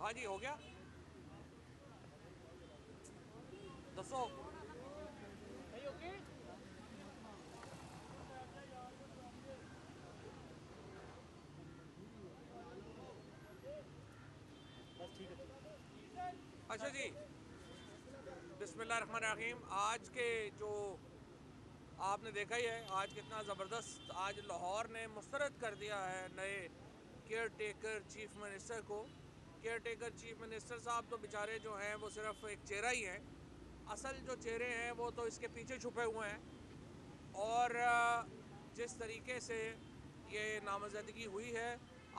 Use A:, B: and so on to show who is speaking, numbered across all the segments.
A: हाँ जी, हो गया। दसो। अच्छा जी, बिस्मिल्लाहिर्रहमानिर्रहीम। आज के जो आपने देखा ही है आज कितना ज़बरदस्त आज लाहौर ने मुस्तरद कर दिया है नए केयर टेकर चीफ मिनिस्टर को। केयर टेकर चीफ मिनिस्टर साहब तो बेचारे जो हैं वो सिर्फ एक चेहरा ही हैं, असल जो चेहरे हैं वो तो इसके पीछे छुपे हुए हैं। और जिस तरीके से ये नामजदगी हुई है,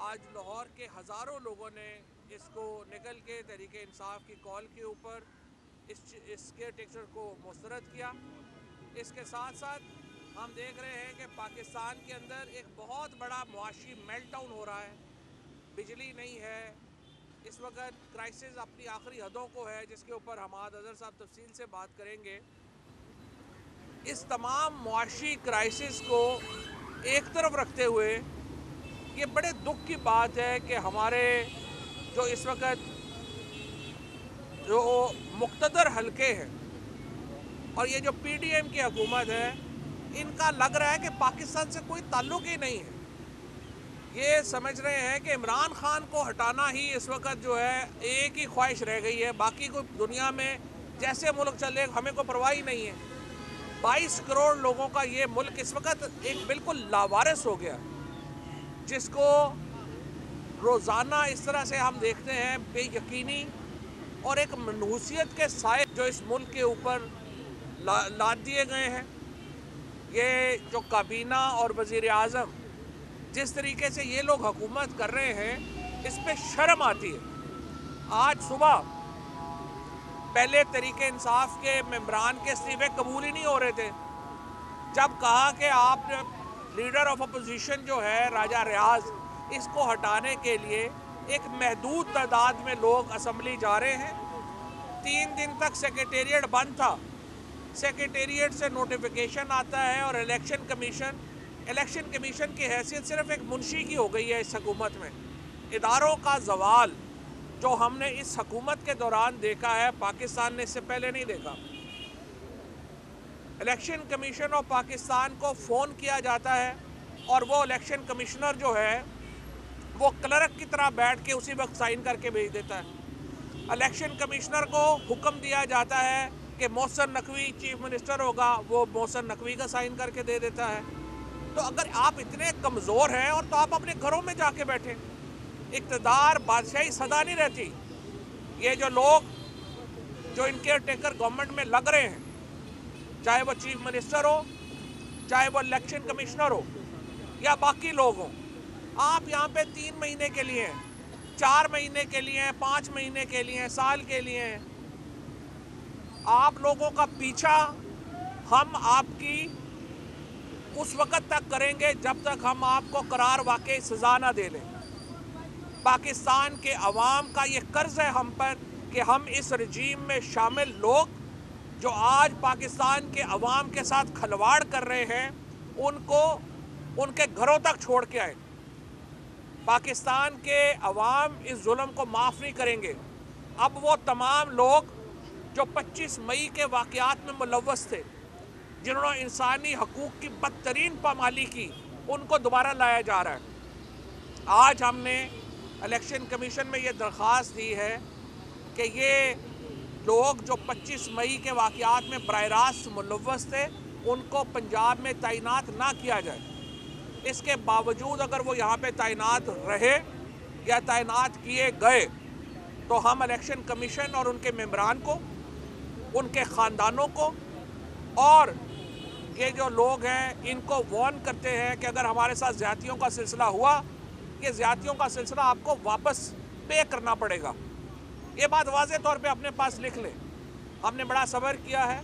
A: आज लाहौर के हज़ारों लोगों ने इसको निकल के तहरीक इंसाफ की कॉल के ऊपर इस केयर टेकर को मुस्तरद किया। इसके साथ साथ हम देख रहे हैं कि पाकिस्तान के अंदर एक बहुत बड़ा मुआशी मेल्टडाउन हो रहा है। बिजली नहीं है, इस वक्त क्राइसिस अपनी आखिरी हदों को है, जिसके ऊपर हमाद अजहर साहब तफसील से बात करेंगे। इस तमाम मुआशी क्राइसिस को एक तरफ रखते हुए ये बड़े दुख की बात है कि हमारे जो इस वक्त जो मुक़्तदर हलके हैं और ये जो पीडीएम की हुकूमत है, इनका लग रहा है कि पाकिस्तान से कोई ताल्लुक़ ही नहीं है। ये समझ रहे हैं कि इमरान खान को हटाना ही इस वक्त जो है एक ही ख्वाहिश रह गई है, बाकी कोई दुनिया में जैसे मुल्क चले हमें कोई परवाह ही नहीं है। 22 करोड़ लोगों का ये मुल्क इस वक्त एक बिल्कुल लावारिस हो गया, जिसको रोज़ाना इस तरह से हम देखते हैं बेयकीनी और एक मनहूसियत के साए जो इस मुल्क के ऊपर लाद दिए गए हैं। ये जो काबीना और वज़ीर आज़म जिस तरीके से ये लोग हुकूमत कर रहे हैं, इस पे शर्म आती है। आज सुबह पहले तरीके इंसाफ के मेंबरान के इस्तीफे कबूल ही नहीं हो रहे थे। जब कहा कि आप लीडर ऑफ अपोजिशन जो है राजा रियाज, इसको हटाने के लिए एक महदूद तादाद में लोग असम्बली जा रहे हैं। 3 दिन तक सेक्रेटेरिएट बंद था। सेक्रेटेरिएट से नोटिफिकेशन आता है और इलेक्शन कमीशन की हैसियत सिर्फ एक मुंशी की हो गई है इस हुकूमत में। इदारों का जवाल जो हमने इस हुकूमत के दौरान देखा है, पाकिस्तान ने इससे पहले नहीं देखा। इलेक्शन कमीशन ऑफ पाकिस्तान को फ़ोन किया जाता है और वो इलेक्शन कमिश्नर जो है वो क्लर्क की तरह बैठ के उसी वक्त साइन करके भेज देता है। इलेक्शन कमिश्नर को हुक्म दिया जाता है कि मोहसिन नकवी चीफ मिनिस्टर होगा, वो मोहसिन नकवी का साइन करके दे देता है। तो अगर आप इतने कमज़ोर हैं और तो आप अपने घरों में जाके बैठे, इक़्तिदार बादशाही सदा नहीं रहती। ये जो लोग जो इनके टेकर गवर्नमेंट में लग रहे हैं, चाहे वो चीफ मिनिस्टर हो, चाहे वो इलेक्शन कमिश्नर हो या बाकी लोग हों, आप यहाँ पे 3 महीने के लिए हैं, 4 महीने के लिए हैं, 5 महीने के लिए हैं, साल के लिए हैं। आप लोगों का पीछा हम आपकी उस वक़्त तक करेंगे जब तक हम आपको करार वाकई सज़ा ना दे लें। पाकिस्तान के अवाम का ये कर्ज है हम पर कि हम इस रजीम में शामिल लोग जो आज पाकिस्तान के अवाम के साथ खलवाड़ कर रहे हैं, उनको उनके घरों तक छोड़ के आए। पाकिस्तान के अवाम इस जुल्म को माफ़ नहीं करेंगे। अब वो तमाम लोग जो 25 मई के वाक़यात में मुलव्वस थे, जिन्होंने इंसानी हकूक़ की बदतरीन पामाली की, उनको दोबारा लाया जा रहा है। आज हमने इलेक्शन कमीशन में ये दरख्वास्त दी है कि ये लोग जो 25 मई के वाक़यात में बराह रास्त मुलव्वस थे, उनको पंजाब में तैनात ना किया जाए। इसके बावजूद अगर वो यहाँ पे तैनात रहे या तैनात किए गए तो हम इलेक्शन कमीशन और उनके मेंबरान को, उनके ख़ानदानों को और ये जो लोग हैं इनको वार्न करते हैं कि अगर हमारे साथ ज़्यादतियों का सिलसिला हुआ, ये ज़्यादतियों का सिलसिला आपको वापस पे करना पड़ेगा। ये बात वाज़े तौर पे अपने पास लिख लें। हमने बड़ा सब्र किया है,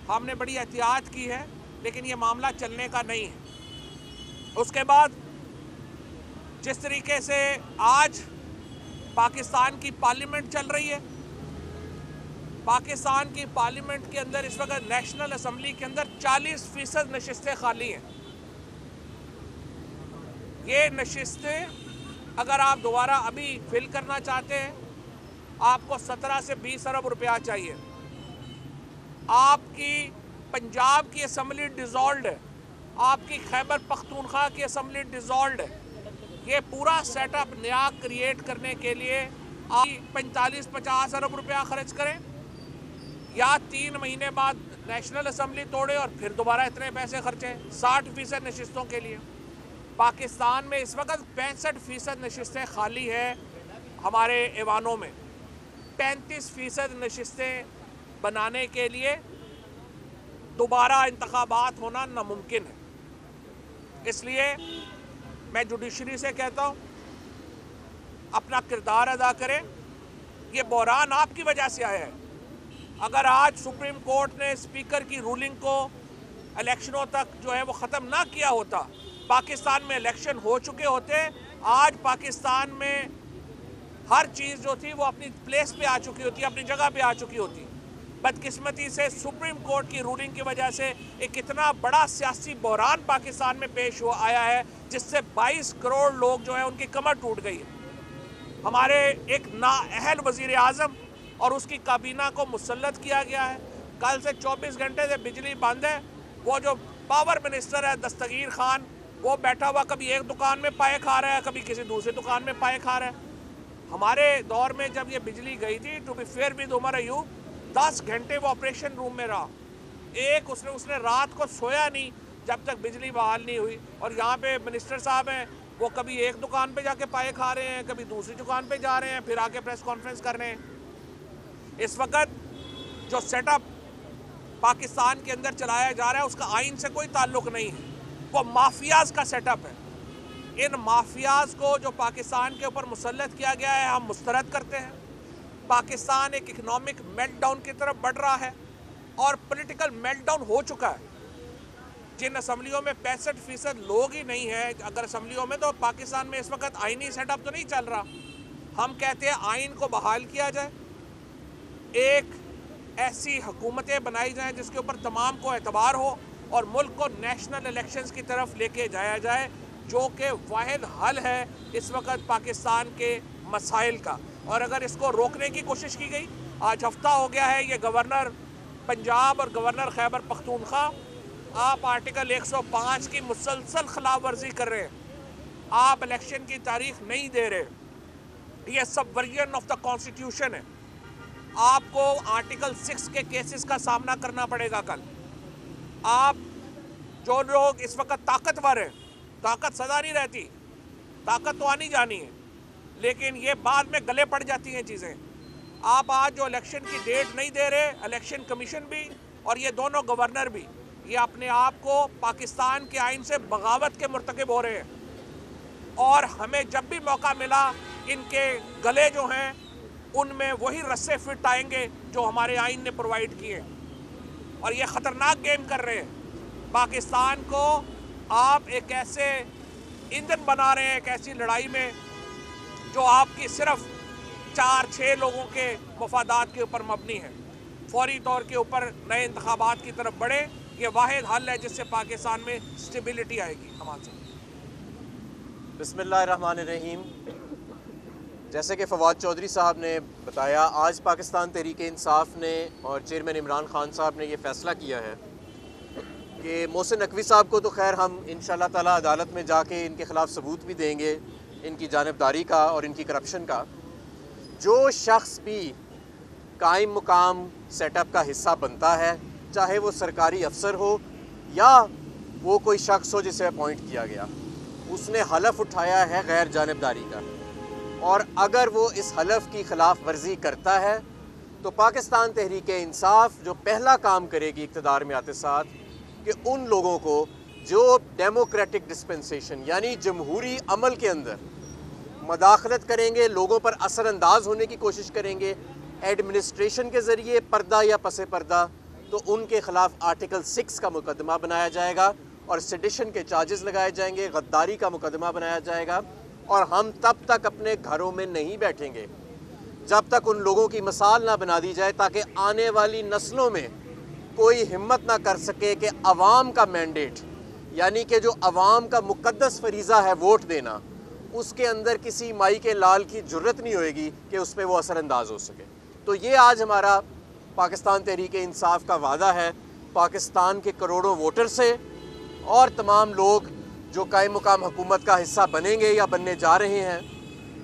A: हमने बड़ी एहतियात की है, लेकिन ये मामला चलने का नहीं है। उसके बाद जिस तरीके से आज पाकिस्तान की पार्लियामेंट चल रही है, पाकिस्तान की पार्लियामेंट के अंदर इस वक्त नेशनल असम्बली के अंदर 40% नशिस्तें खाली हैं। ये नशिस्तें अगर आप दोबारा अभी फिल करना चाहते हैं आपको 17 से 20 अरब रुपया चाहिए। आपकी पंजाब की असम्बली डिसॉल्व है, आपकी खैबर पख्तूनख्वा की असम्बली डिसॉल्व है। ये पूरा सेटअप नया क्रिएट करने के लिए आप 45-50 अरब रुपया खर्च करें, या 3 महीने बाद नेशनल असम्बली तोड़े और फिर दोबारा इतने पैसे खर्चें 60% नशिस्तों के लिए। पाकिस्तान में इस वक्त 65% नशिस्तें खाली हैं हमारे ऐवानों में। 35% नशिस्तें बनाने के लिए दोबारा इंतखाबात होना नामुमकिन है। इसलिए मैं जुडिशरी से कहता हूँ, अपना किरदार अदा करें। ये बहरान आपकी वजह से आया है। अगर आज सुप्रीम कोर्ट ने स्पीकर की रूलिंग को इलेक्शनों तक जो है वो ख़त्म ना किया होता, पाकिस्तान में इलेक्शन हो चुके होते, आज पाकिस्तान में हर चीज़ जो थी वो अपनी प्लेस पे आ चुकी होती, अपनी जगह पे आ चुकी होती। बदकिस्मती से सुप्रीम कोर्ट की रूलिंग की वजह से एक इतना बड़ा सियासी बहरान पाकिस्तान में पेश हो आया है, जिससे 22 करोड़ लोग जो है उनकी कमर टूट गई है। हमारे एक नाअहल वज़ीर आज़म और उसकी काबीना को मुसल्लत किया गया है। कल से 24 घंटे से बिजली बंद है। वो जो पावर मिनिस्टर है दस्तगीर खान, वो बैठा हुआ कभी एक दुकान में पाए खा रहा है, कभी किसी दूसरी दुकान में पाए खा रहा है। हमारे दौर में जब ये बिजली गई थी, to be fair with Umar Ayub, 10 घंटे वो ऑपरेशन रूम में रहा। एक उसने रात को सोया नहीं जब तक बिजली बहाल नहीं हुई। और यहाँ पे मिनिस्टर साहब हैं, वो कभी एक दुकान पे जाके पाए खा रहे हैं, कभी दूसरी दुकान पे जा रहे हैं, फिर आके प्रेस कॉन्फ्रेंस कर रहे हैं। इस वक्त जो सेटअप पाकिस्तान के अंदर चलाया जा रहा है उसका आइन से कोई ताल्लुक नहीं है, वो माफियाज का सेटअप है। इन माफियाज को जो पाकिस्तान के ऊपर मुसल्लत किया गया है, हम मुस्तरद करते हैं। पाकिस्तान एक इकनॉमिक मेल्टडाउन की तरफ बढ़ रहा है और पॉलिटिकल मेल्टडाउन हो चुका है। जिन असम्बलियों में 65% लोग ही नहीं है, अगर असम्बलियों में, तो पाकिस्तान में इस वक्त आइनी सेटअप तो नहीं चल रहा। हम कहते हैं आइन को बहाल किया जाए, एक ऐसी हुकूमतें बनाई जाएं जिसके ऊपर तमाम को एतबार हो और मुल्क को नेशनल इलेक्शंस की तरफ लेके जाया जाए, जो कि वाहिद हल है इस वक्त पाकिस्तान के मसाइल का। और अगर इसको रोकने की कोशिश की गई, आज हफ्ता हो गया है ये गवर्नर पंजाब और गवर्नर खैबर पख्तूनख्वा, आप आर्टिकल 105 की मुसलसल खिलाफ वर्जी कर रहे हैं। आप इलेक्शन की तारीख नहीं दे रहे। ये सबवर्जन ऑफ द कॉन्स्टिट्यूशन है। आपको आर्टिकल 6 के केसेस का सामना करना पड़ेगा कल। आप जो लोग इस वक्त ताकतवर हैं, ताकत सदा नहीं रहती, ताकत तो आनी जानी है, लेकिन ये बाद में गले पड़ जाती हैं चीज़ें। आप आज जो इलेक्शन की डेट नहीं दे रहे, इलेक्शन कमीशन भी और ये दोनों गवर्नर भी, ये अपने आप को पाकिस्तान के आइन से बगावत के मुर्तकिब हो रहे हैं। और हमें जब भी मौका मिला, इनके गले जो हैं उनमें वही रस्से फिट आएंगे जो हमारे आइन ने प्रोवाइड किए। और ये ख़तरनाक गेम कर रहे हैं। पाकिस्तान को आप एक ऐसे ईंधन बना रहे हैं, एक ऐसी लड़ाई में जो आपकी सिर्फ 4-6 लोगों के मफादात के ऊपर मबनी है। फौरी तौर के ऊपर नए इंतखाबात की तरफ बढ़े, ये वाहिद हल है जिससे पाकिस्तान में स्टेबिलिटी आएगी। हमारे
B: बिस्मिल्लाहिर्रहमानिर्रहीम। जैसे कि फवाद चौधरी साहब ने बताया, आज पाकिस्तान तहरीक इंसाफ ने और चेयरमैन इमरान खान साहब ने यह फ़ैसला किया है कि मोहसिन नकवी साहब को तो खैर हम इंशाअल्लाह ताला अदालत में जाके इनके ख़िलाफ़ सबूत भी देंगे, इनकी जानिबदारी का और इनकी करप्शन का। जो शख्स भी कायम मुकाम सेटअप का हिस्सा बनता है, चाहे वो सरकारी अफसर हो या वो कोई शख्स हो जिसे अपॉइंट किया गया, उसने हलफ उठाया है गैर जानिबदारी का। और अगर वो इस हलफ की खिलाफ वर्जी करता है तो पाकिस्तान तहरीक इंसाफ जो पहला काम करेगी इक़्तिदार में आते साथ, कि उन लोगों को जो डेमोक्रेटिक डिस्पेंसेशन यानी जमहूरी अमल के अंदर मदाखलत करेंगे, लोगों पर असरअंदाज होने की कोशिश करेंगे एडमिनिस्ट्रेशन के ज़रिए, पर्दा या पसे पर्दा, तो उनके ख़िलाफ़ आर्टिकल 6 का मुकदमा बनाया जाएगा और सेडिशन के चार्जेस लगाए जाएंगे, गद्दारी का मुकदमा बनाया जाएगा। और हम तब तक अपने घरों में नहीं बैठेंगे जब तक उन लोगों की मिसाल ना बना दी जाए, ताकि आने वाली नस्लों में कोई हिम्मत ना कर सके कि अवाम का मैंडेट, यानी कि जो अवाम का मुकद्दस फरीज़ा है वोट देना, उसके अंदर किसी माई के लाल की जुर्रत नहीं होएगी कि उस पर वो असरअंदाज हो सके। तो ये आज हमारा पाकिस्तान तहरीक इंसाफ का वादा है पाकिस्तान के करोड़ों वोटर से और तमाम लोग जो कायम मुकाम हुकूमत का हिस्सा बनेंगे या बनने जा रहे हैं,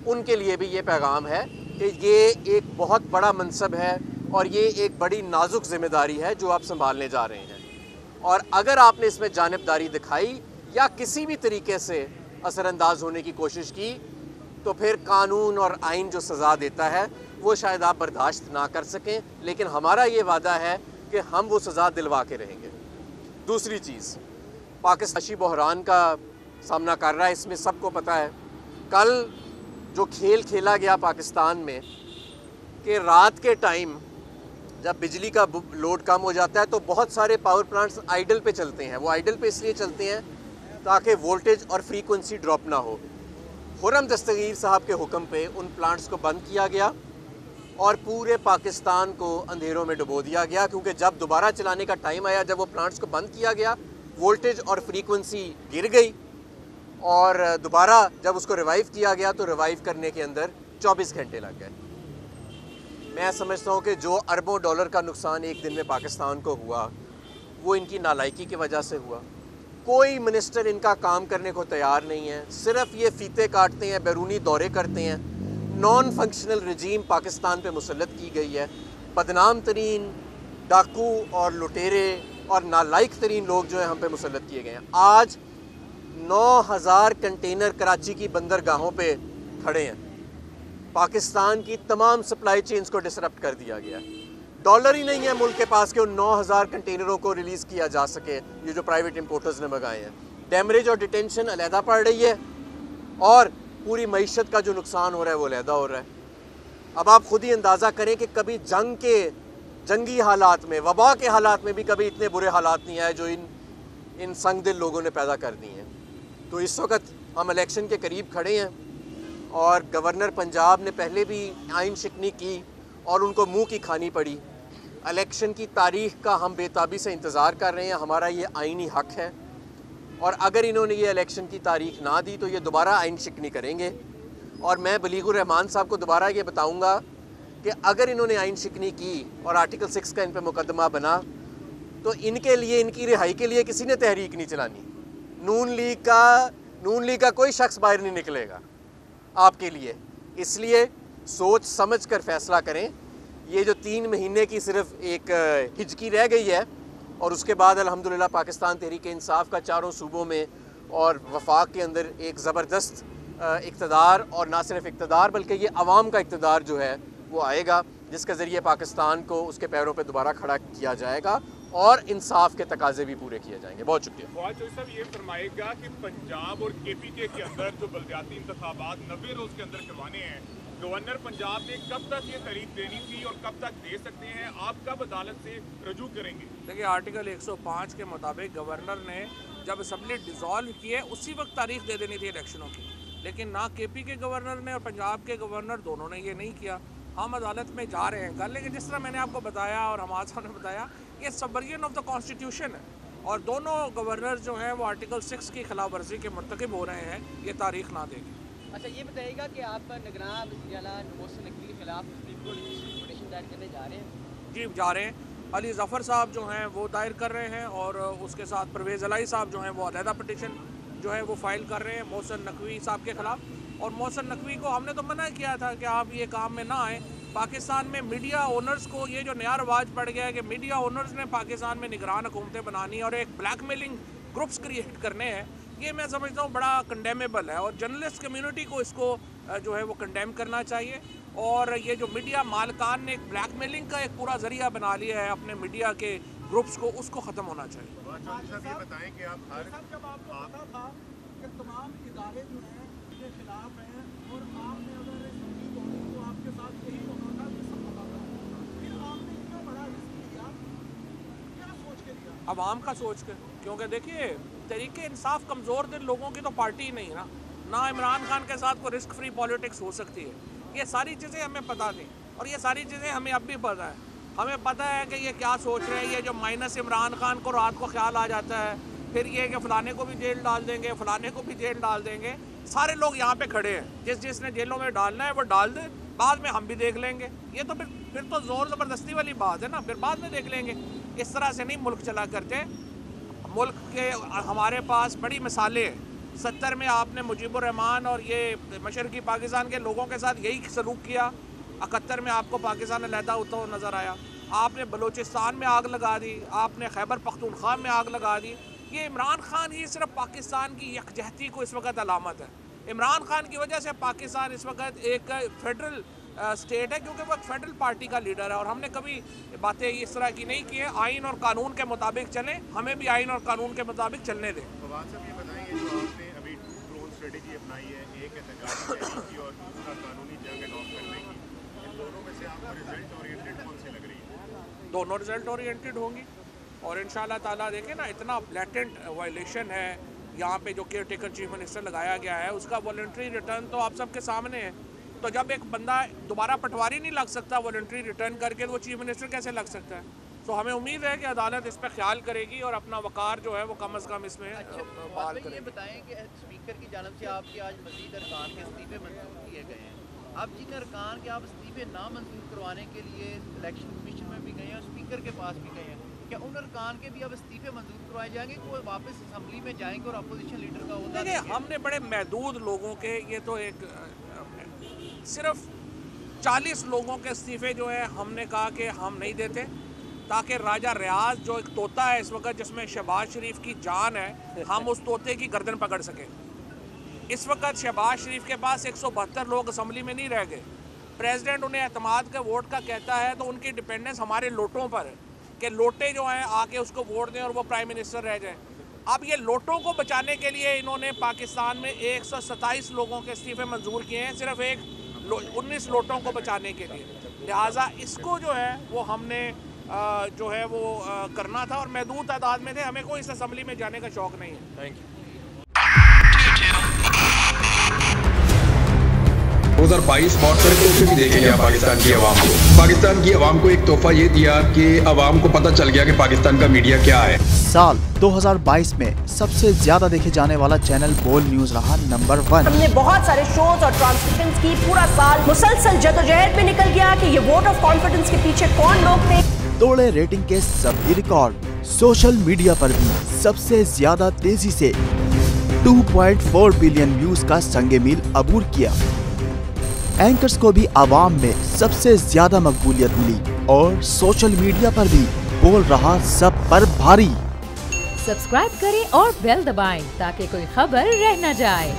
B: उनके लिए भी ये पैगाम है कि ये एक बहुत बड़ा मनसब है और ये एक बड़ी नाजुक ज़िम्मेदारी है जो आप संभालने जा रहे हैं। और अगर आपने इसमें जानिबदारी दिखाई या किसी भी तरीके से असरअंदाज होने की कोशिश की, तो फिर कानून और आइन जो सज़ा देता है वो शायद आप बर्दाश्त ना कर सकें, लेकिन हमारा ये वादा है कि हम वो सज़ा दिलवा के रहेंगे। दूसरी चीज़, पाकिस्तानी बहरान का सामना कर रहा है, इसमें सबको पता है। कल जो खेल खेला गया पाकिस्तान में कि रात के टाइम जब बिजली का लोड कम हो जाता है तो बहुत सारे पावर प्लांट्स आइडल पे चलते हैं। वो आइडल पे इसलिए चलते हैं ताकि वोल्टेज और फ्रीक्वेंसी ड्रॉप ना हो। खुर्रम दस्तगीर साहब के हुक्म पे उन प्लांट्स को बंद किया गया और पूरे पाकिस्तान को अंधेरों में डुबो दिया गया, क्योंकि जब दोबारा चलाने का टाइम आया, जब वो प्लांट्स को बंद किया गया, वोल्टेज और फ्रीक्वेंसी गिर गई और दोबारा जब उसको रिवाइव किया गया तो रिवाइव करने के अंदर 24 घंटे लग गए। मैं समझता हूँ कि जो अरबों डॉलर का नुकसान एक दिन में पाकिस्तान को हुआ वो इनकी नालायकी की वजह से हुआ। कोई मिनिस्टर इनका काम करने को तैयार नहीं है, सिर्फ ये फीते काटते हैं, बैरूनी दौरे करते हैं। नॉन फंक्शनल रजीम पाकिस्तान पे मुसल्लत की गई है। बदनाम तरीन डाकू और लुटेरे और नालायक तरीन लोग जो है हम पे मुसल्लत किए गए हैं। आज 9000 कंटेनर कराची की बंदरगाहों पे खड़े हैं। पाकिस्तान की तमाम सप्लाई चेन्स को डिसरप्ट कर दिया गया है। डॉलर ही नहीं है मुल्क के पास कि उन 9000 कंटेनरों को रिलीज़ किया जा सके, ये जो प्राइवेट इंपोर्टर्स ने मंगाए हैं। डैमरेज और डिटेंशन अलहदा पड़ रही है और पूरी मईशत का जो नुकसान हो रहा है वो अलहदा हो रहा है। अब आप खुद ही अंदाज़ा करें कि कभी जंगी हालात में, वबा के हालात में भी कभी इतने बुरे हालात नहीं आए जो इन संगदिल लोगों ने पैदा कर दी हैं। तो इस वक्त हम इलेक्शन के करीब खड़े हैं और गवर्नर पंजाब ने पहले भी आइन शिकनी की और उनको मुंह की खानी पड़ी। इलेक्शन की तारीख का हम बेताबी से इंतज़ार कर रहे हैं, हमारा ये आइनी हक है। और अगर इन्होंने ये इलेक्शन की तारीख ना दी तो ये दोबारा आइन शिकनी करेंगे। और मैं बलीगुर रहमान साहब को दोबारा ये बताऊंगा कि अगर इन्होंने आइन शिकनी की और आर्टिकल 6 का इन पर मुकदमा बना तो इनके लिए, इनकी रिहाई के लिए किसी ने तहरीक नहीं चलानी। नून लीग का कोई शख्स बाहर नहीं निकलेगा आपके लिए। इसलिए सोच समझ कर फैसला करें। ये जो 3 महीने की सिर्फ एक हिचकी रह गई है और उसके बाद अल्हम्दुलिल्लाह पाकिस्तान तहरीक इंसाफ का चारों सूबों में और वफाक के अंदर एक ज़बरदस्त इक़्तिदार, और ना सिर्फ इक़्तिदार बल्कि ये अवाम का इक़्तिदार जो है वो आएगा, जिसके ज़रिए पाकिस्तान को उसके पैरों पर दोबारा खड़ा किया जाएगा और इंसाफ के तकाजे भी पूरे किए जाएंगे। बहुत शुक्रिया।
C: फवाद चौधरी साहब ये फरमाएगा कि पंजाब और KPK के अंदर जो बलदियाती इंतखाबात 90 रोज़ के अंदर करवाने हैं, गवर्नर पंजाब ने कब तक ये तारीख देनी थी और कब तक दे सकते हैं? आप कब अदालत से रजू करेंगे?
A: देखिए, आर्टिकल 105 के मुताबिक गवर्नर ने जब असम्बली डिज़ोल्व की है उसी वक्त तारीख दे देनी थी इलेक्शनों की, लेकिन ना KP के गवर्नर ने और पंजाब के गवर्नर दोनों ने ये नहीं किया। हम अदालत में जा रहे हैं कल, लेकिन जिस तरह मैंने आपको बताया और हमारे साहब ने बताया, ये सबवर्जन ऑफ द कॉन्स्टिट्यूशन है और दोनों गवर्नर जो हैं वो आर्टिकल 6 की खिलाफ वर्जी के मर्तकब हो रहे हैं। ये तारीख ना देगी।
D: अच्छा, ये बताइएगा कि आप निगरान वज़ीर आला मोहसिन नकवी के खिलाफ सुप्रीम कोर्ट में पिटीशन दायर करने जा रहे हैं?
A: जी, जा रहे हैं। अली ज़फ़र साहब जो हैं वो दायर कर रहे हैं और उसके साथ परवेज़ अलाई साहब जो हैं वो अलहदा पिटीशन जो है वो फाइल कर रहे हैं मोहसिन नकवी साहब के ख़िलाफ़। और मोहसिन नकवी को हमने तो मना किया था कि आप ये काम में ना आएँ। पाकिस्तान में मीडिया ओनर्स को ये जो नया रवाज पड़ गया है कि मीडिया ओनर्स ने पाकिस्तान में निगरान हुकूमतें बनानी और एक ब्लैकमेलिंग ग्रुप्स क्रिएट करने हैं, ये मैं समझता हूँ बड़ा कंडेमेबल है और जर्नलिस्ट कम्युनिटी को इसको जो है वो कंडेम करना चाहिए। और ये जो मीडिया मालकान ने एक ब्लैकमेलिंग का एक पूरा जरिया बना लिया है अपने मीडिया के ग्रुप्स को, उसको ख़त्म होना चाहिए।
C: ये बताएं कि आप हर
E: जब आपको पता था कि तमाम इदारे जो हैं के खिलाफ हैं और आपने अगर असम्बली तोड़ी तो आपके साथ यही होना था, ये सब पता था, फिर आपने इतना बड़ा रिस्क लिया, क्या सोच के लिया?
A: अवाम का सोच कर, क्योंकि देखिए तरीके इंसाफ कमज़ोर दिल लोगों की तो पार्टी ही नहीं ना इमरान खान के साथ कोई रिस्क फ्री पॉलिटिक्स हो सकती है। ये सारी चीज़ें हमें पता थी और ये सारी चीज़ें हमें अब भी पता है। हमें पता है कि ये क्या सोच रहे हैं। ये जो माइनस इमरान खान को रात को ख्याल आ जाता है, फिर ये कि फ़लाने को भी जेल डाल देंगे, फ़लाने को भी जेल डाल देंगे, सारे लोग यहाँ पे खड़े हैं, जिसने जेलों में डालना है वो डाल दे, बाद में हम भी देख लेंगे। ये तो फिर तो ज़ोर ज़बरदस्ती वाली बात है ना, फिर बाद में देख लेंगे। इस तरह से नहीं मुल्क चला करते। मुल्क के हमारे पास बड़ी मिसालें हैं। 70 में आपने मुजीबुर रहमान और ये मशरक़ी पाकिस्तान के लोगों के साथ यही सलूक किया। 71 में आपको पाकिस्तान अलहदा होता हुआ नज़र आया। आपने बलूचिस्तान में आग लगा दी, आपने खैबर पख्तूनख्वा में आग लगा दी। ये इमरान खान ही सिर्फ पाकिस्तान की यकजहती को इस वक्त अलामत है। इमरान खान की वजह से पाकिस्तान इस वक्त एक फेडरल स्टेट है, क्योंकि वो एक फेडरल पार्टी का लीडर है। और हमने कभी बातें इस तरह की नहीं की है। आइन और कानून के मुताबिक चलें, हमें भी आइन और कानून के मुताबिक चलने दें।
F: फवाद साहब ये बताएंगे, जो आपने अभी ड्रोन स्ट्रेटेजी अपनाई है, एक एहतजाज की और दूसरा कानूनी जंग अडॉप्ट करने की, इन दोनों में से आपको रिजल्ट ओरिएंटेड कौन सी लग रही है?
A: दोनों रिजल्ट ओरिएंटेड होंगी और इंशाल्लाह ताला देखें ना, इतना ब्लैटेंट वायलेशन है यहाँ पे जो केयर टेकर चीफ मिनिस्टर लगाया गया है, उसका वॉलंटरी रिटर्न तो आप सबके सामने है। तो जब एक बंदा दोबारा पटवारी नहीं लग सकता वॉलंटरी रिटर्न करके, तो वो चीफ मिनिस्टर कैसे लग सकता है? तो हमें उम्मीद है कि अदालत इस पर ख्याल करेगी और अपना वकार जो है वो कम अज़ कम इसमें बहाल करेगी।
D: ये बताएं कि स्पीकर की जानब से आपके आज मजीद अरकान के इस्तीफे मंजूर किए गए हैं। अब जिन अरकान के आप इस्तीफे ना मंजूर करवाने के लिए इलेक्शन कमीशन में भी गए हैं और स्पीकर के पास भी गए हैं, क्या उन अरकान के भी अब इस्तीफे मंजूर करवाए जाएंगे कि वो वापस असम्बली में जाएंगे और अपोजिशन लीडर का होता है?
A: हमने बड़े महदूद लोगों के, ये तो एक सिर्फ 40 लोगों के इस्तीफे जो है हमने कहा कि हम नहीं देते, ताकि राजा रियाज जो एक तोता है इस वक्त जिसमें शहबाज शरीफ की जान है, हम उस तोते की गर्दन पकड़ सकें। इस वक्त शहबाज शरीफ के पास 172 लोग असम्बली में नहीं रह गए। प्रेसिडेंट उन्हें एतमाद के वोट का कहता है, तो उनकी डिपेंडेंस हमारे लोटों पर है कि लोटे जो हैं आके उसको वोट दें और वो प्राइम मिनिस्टर रह जाएं। अब ये लोटों को बचाने के लिए इन्होंने पाकिस्तान में 127 लोगों के इस्तीफे मंजूर किए हैं, सिर्फ 19 लोटों को बचाने के लिए। लिहाजा इसको जो है वो हमने जो है वो करना था और महदूद तादाद में थे। हमें कोई इस असम्बली में जाने का शौक़ नहीं है।
B: Thank you.
G: 2022 बहुत सारे तोहफे भी देखे गया पाकिस्तान की आवाम को। पाकिस्तान की आवाम को एक तोहफा ये दिया कि आवाम को पता चल गया कि पाकिस्तान का मीडिया क्या है।
H: साल 2022 में सबसे ज्यादा देखे जाने वाला चैनल बोल न्यूज रहा नंबर 1।
I: हमने बहुत सारे शोज और ट्रांसमिशंस की, पूरा साल मुसलसल जदोजहद में निकल गया कि ये वोट ऑफ कॉन्फिडेंस के पीछे कौन लोग थे।
H: तोड़े रेटिंग के सभी रिकॉर्ड। सोशल मीडिया पर भी सबसे ज्यादा तेजी से 2.4 बिलियन व्यूज का संगे मील अबूर किया। एंकर्स को भी आवाम में सबसे ज्यादा मकबूलियत मिली और सोशल मीडिया पर भी बोल रहा सब पर भारी।
J: सब्सक्राइब करें और बेल दबाएं ताकि कोई खबर रह न जाए।